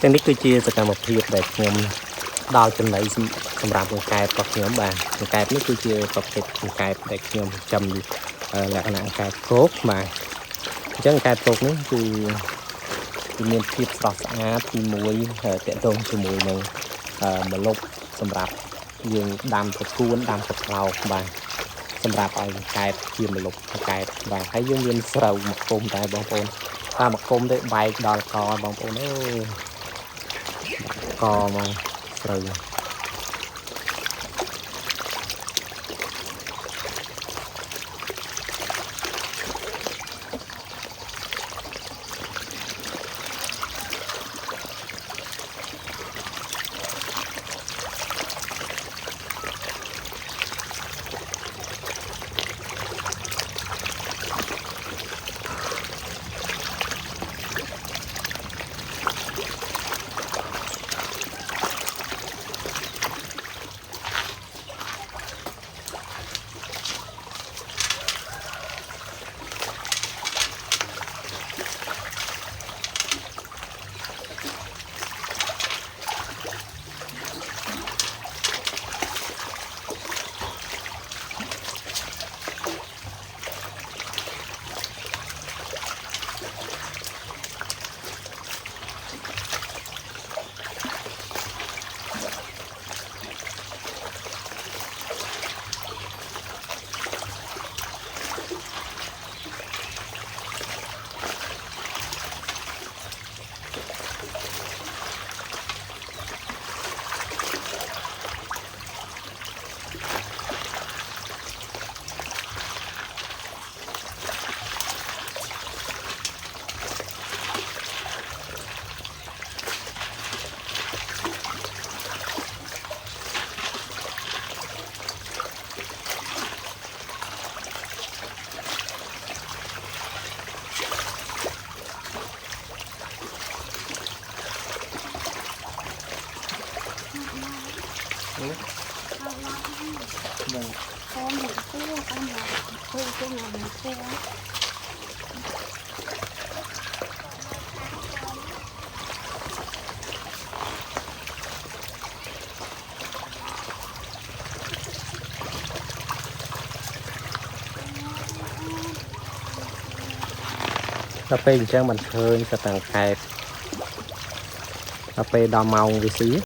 ទាំងនេះគឺជាសកម្មភាពដែលខ្ញុំដល់ចំណៃសម្រាប់កង្កែបរបស់ខ្ញុំបាទកង្កែបនេះគឺជាប្រភេទកង្កែបដែលខ្ញុំចំលក្ខណៈកង្កែបគោកបាទអញ្ចឹងកង្កែបគោកនេះគឺមានភាពស្រស់ស្អាតទី1តកតងជាមួយនឹងម្លប់សម្រាប់យើងដាំប្រគួនដាំទឹកឡោកបាទសម្រាប់ឲ្យកង្កែបជាម្លប់កង្កែបបាទហើយយើងមានស្រូវមកគុំដែរបងប្អូនតាមមកគុំទៅបែកដល់កបងប្អូនអើយកមកស្រូវដល់ពេលអញ្ចឹងមិនឃើញក៏តាំងកែបដល់ពេលដល់ម៉ោងវាស៊ី